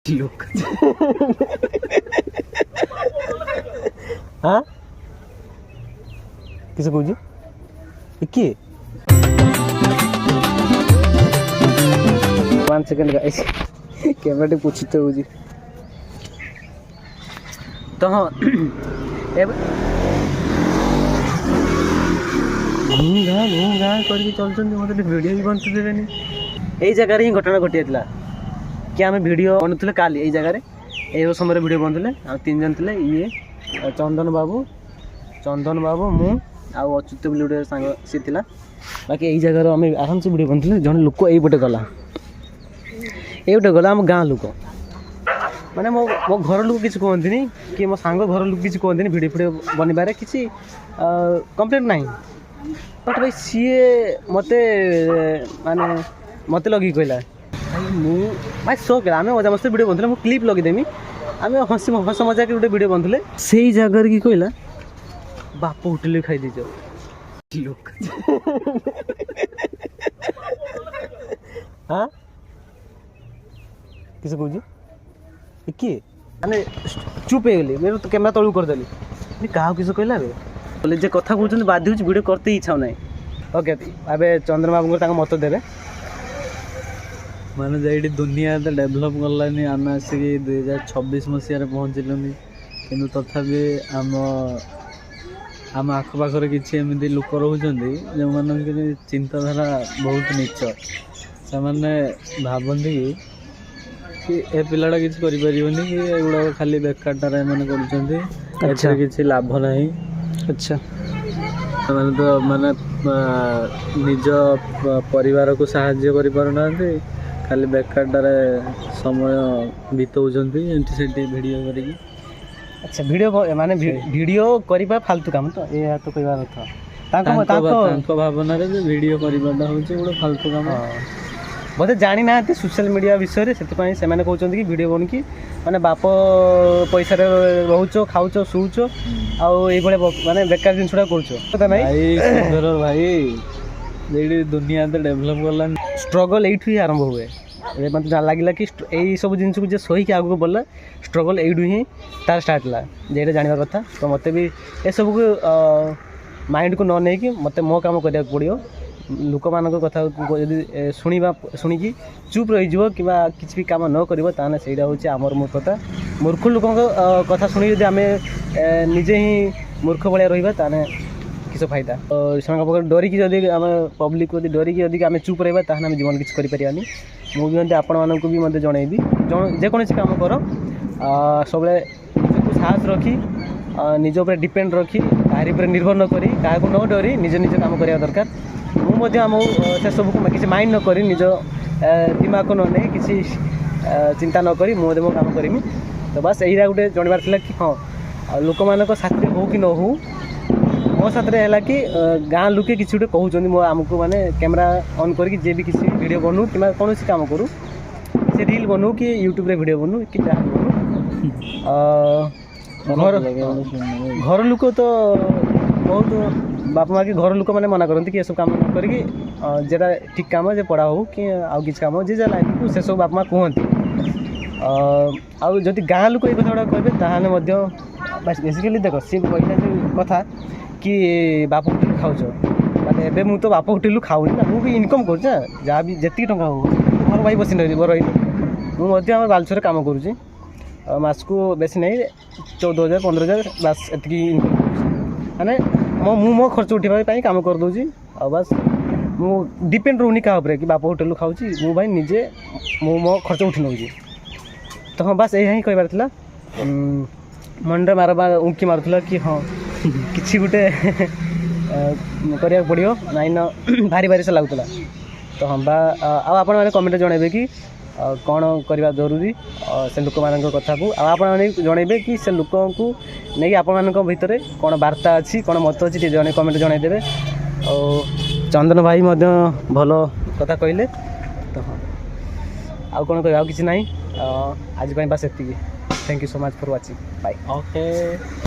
लोक हाँ किसे कौच किए 1 सेकंड गाइस कैमरा पूछते हो तो हाँ घूम घाँ करके चलते मत वीडियो भी बनते देवे यही जगह ही घटना घटी था कि आम भिड बनुले काली यही जगह ये समय भिड बनुले आ 3 जन थे ये चंदन बाबू मु अच्युत बोली गोटे सांग सी था बाकी यही जगह आम आराम से भिड बनुले जन लोक यहीपटे गला ये गला आम गाँ लोक माने मो घर लोक किसी कहते कि मो सांग घर लोक किसी कहते भिड फिड बनबार किसी कंप्लेंट ना बट भाई सी मत माने मत लगे कहला भाई शौक आम मजा मस्त भिड बनते मुझे क्लिप लगेदेमी आम हस हस मजाक गोटे भिड बनते से जगह कि कहला बाप होटेल खाई दीज लोक हाँ किसे कौच किए मैंने चुप हो गली मेरे तो कैमरा तलू करदेली क्या किस कहला बोले जे कथा कहते बाध्य हो भिड करते इच्छा ना ओके ए चंद्रबाबू को मत देवे माने जे दुनिया तो डेभलप गलानी आम आसिक 2026 मसीह पहुँचलु कि तथापि आम आखपाखर किसी एमती लोक रोचंती जो मान चिंताधारा बहुत नीच से मैंने भावती कि ए पिलाटा किसी करें कि एगुड़ा खाली बेकारटार कर किसी लाभ ना अच्छा मैंने तो माने निज परिवार को साहाय्य कर पारना खाली बेकारटार समय बिताऊँच वीडियो कर अच्छा वीडियो माने वीडियो करबा फालतू काम तो ये तो कहबार था भावना वीडियो करवाटा हूँ गोटे फालतू काम बोधे जानी ना सोशल मीडिया विषय से कहते कि वीडियो बन कि माने बाप पैसा रोच खाऊच शुच आई माने बेकार जिनसा कर भाई दुनिया तो डेभलप गला स्ट्रगल यू ही आरंभ हुए मत लगे कि यही सब जिन को सही आगे बोला स्ट्रगल यू ही तार स्टार्ट है जेटा जानवर कथा तो मत भी ये सब को माइंड को न नहीं कि मत मो काम करा पड़ो लोक मान कथा शुणिकी चुप रही कि किसी भी कम न कर से हूँ आमर मूर्खता मूर्ख लोक कथा शुणी आम निजे ही मूर्ख भाया रहा किस फायदा से डरिकी जदि आम पब्लिक को डरिकी आम चुप रहा ताहले आम जीवन किसी करें मुझे आपण मानक भी मत जनइबी जेकोसी कम कर सब साहस रखी निज उपर डिपेंड रखी कहार निर्भर न करी क्या न डरी निज निज कम करवा दरकार मुझे आम से सब किसी माइंड न करी निज दिमाग को नहीं किसी चिंता न करी मुझे मो काम करमी तो बस यही गोटे जानवर कि हाँ लोक मान साथी हो कि न हो मो साथ है कि गाँ लोके किसी गोटे कहते मो आमको माने कैमरा ऑन करके जे भी किसी वीडियो बनू कि कौन काम करूँ से रील बनू कि यूट्यूब रे वीडियो बनू कि जहाँ बनू घर लोक तो बहुत बाप माँ के घर लोक मैंने मना करती कि ये सब काम न करके जेटा ठीक काम जे पढ़ा हो कि आउ किसी काम जे लाइन को से सब बाप माँ कहती आदि गाँ लोक ये कथा कहे ताहले बेसिकली देख सी कहला कथा कि बाप होटेल खाऊच माने एबे मु तो बाप होटेल खाऊनी ना मु भी इनकम कर जहाँ भी जी टाँग हो घर भाई बस रही मुझे बालेश्वर काम करुँची मास को बेसी नहीं 14,000 15,000 बस एति इनकम कर माने मो खर्च उठाई काम करदे बस मु डिपेंड रोनी क्या कि बाप होटेल खाऊँ मु भाई निजे मो खर्च उठी नौ तो हाँ बस यही कहबार था मन मारबार उंकी मारूला कि हाँ किसी गोटे करा पड़ो नाई न भारी भारी से लगुला तो हाँ बा आपण मैंने कमेंट जनइबे कि कौन करवा जरूरी से लोक मान कथा को आपने जनइबे कि से लोक को नहीं आपण भितर कौन वार्ता अच्छी कौन मत अच्छी जन कमेंट जनईदेवे और चंदन भाई भल कथा कहले तो हाँ आउ कौन कह किसी ना आज बस एति thank you so much for watching bye okay